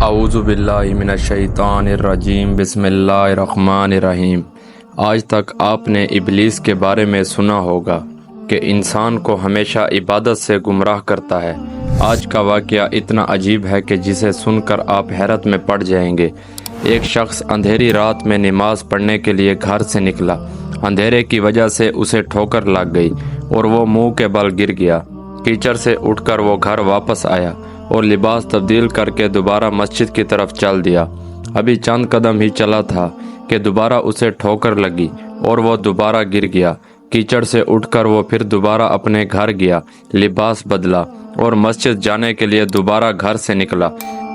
اعوذ باللہ من الشیطان الرجیم بسم اللہ الرحمن الرحیم۔ آج تک آپ نے ابلیس کے بارے میں سنا ہوگا کہ انسان کو ہمیشہ عبادت سے گمراہ کرتا ہے۔ آج کا واقعہ اتنا عجیب ہے کہ جسے سن کر آپ حیرت میں پڑ جائیں گے۔ ایک شخص اندھیری رات میں نماز پڑھنے کے لیے گھر سے نکلا۔ اندھیرے کی وجہ سے اسے ٹھوکر لگ گئی اور وہ منہ کے بل گر گیا۔ کیچڑ سے اٹھ کر وہ گھر واپس آیا اور لباس تبدیل کر کے دوبارہ مسجد کی طرف چل دیا۔ ابھی چند قدم ہی چلا تھا کہ دوبارہ اسے ٹھوکر لگی اور وہ دوبارہ گر گیا۔ کیچڑ سے اٹھ کر وہ پھر دوبارہ اپنے گھر گیا، لباس بدلا اور مسجد جانے کے لیے دوبارہ گھر سے نکلا۔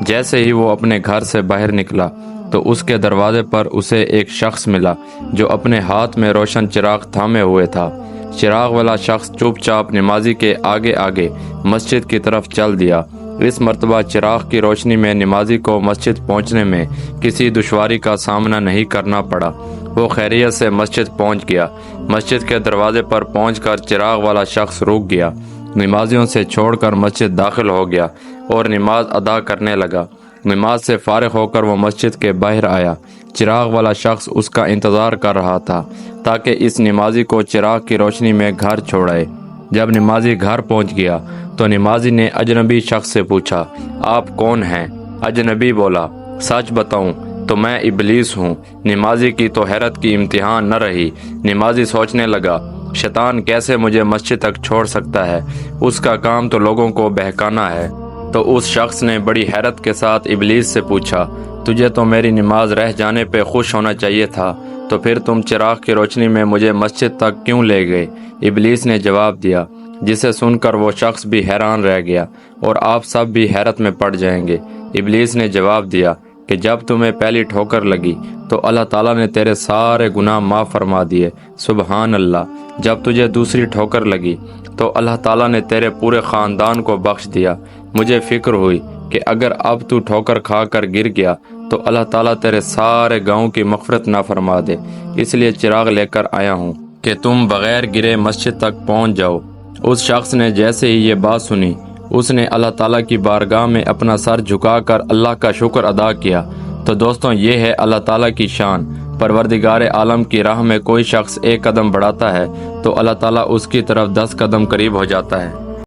جیسے ہی وہ اپنے گھر سے باہر نکلا تو اس کے دروازے پر اسے ایک شخص ملا جو اپنے ہاتھ میں روشن چراغ تھامے ہوئے تھا۔ چراغ والا شخص چپ چاپ نمازی کے آگے آگے مسجد کی طرف چل دیا۔ اس مرتبہ چراغ کی روشنی میں نمازی کو مسجد پہنچنے میں کسی دشواری کا سامنا نہیں کرنا پڑا۔ وہ خیریت سے مسجد پہنچ گیا۔ مسجد کے دروازے پر پہنچ کر چراغ والا شخص رک گیا، نمازیوں سے چھوڑ کر مسجد داخل ہو گیا اور نماز ادا کرنے لگا۔ نماز سے فارغ ہو کر وہ مسجد کے باہر آیا۔ چراغ والا شخص اس کا انتظار کر رہا تھا تاکہ اس نمازی کو چراغ کی روشنی میں گھر چھوڑائے۔ جب نمازی گھر پہنچ گیا تو نمازی نے اجنبی شخص سے پوچھا، آپ کون ہیں؟ اجنبی بولا، سچ بتاؤں تو میں ابلیس ہوں۔ نمازی کی تو حیرت کی امتحان نہ رہی۔ نمازی سوچنے لگا، شیطان کیسے مجھے مسجد تک چھوڑ سکتا ہے؟ اس کا کام تو لوگوں کو بہکانا ہے۔ تو اس شخص نے بڑی حیرت کے ساتھ ابلیس سے پوچھا، تجھے تو میری نماز رہ جانے پہ خوش ہونا چاہیے تھا، تو پھر تم چراغ کی روشنی میں مجھے مسجد تک کیوں لے گئے؟ ابلیس نے جواب دیا، جسے سن کر وہ شخص بھی حیران رہ گیا اور آپ سب بھی حیرت میں پڑ جائیں گے۔ ابلیس نے جواب دیا کہ جب تمہیں پہلی ٹھوکر لگی تو اللہ تعالیٰ نے تیرے سارے گناہ معاف فرما دیے۔ سبحان اللہ۔ جب تجھے دوسری ٹھوکر لگی تو اللہ تعالیٰ نے تیرے پورے خاندان کو بخش دیا۔ مجھے فکر ہوئی کہ اگر اب تو ٹھوکر کھا کر گر گیا تو اللہ تعالیٰ تیرے سارے گاؤں کی مغفرت نہ فرما دے، اس لیے چراغ لے کر آیا ہوں کہ تم بغیر گرے مسجد تک پہنچ جاؤ۔ اس شخص نے جیسے ہی یہ بات سنی، اس نے اللہ تعالیٰ کی بارگاہ میں اپنا سر جھکا کر اللہ کا شکر ادا کیا۔ تو دوستوں، یہ ہے اللہ تعالیٰ کی شان۔ پروردگار عالم کی راہ میں کوئی شخص ایک قدم بڑھاتا ہے تو اللہ تعالیٰ اس کی طرف 10 قدم قریب ہو جاتا ہے۔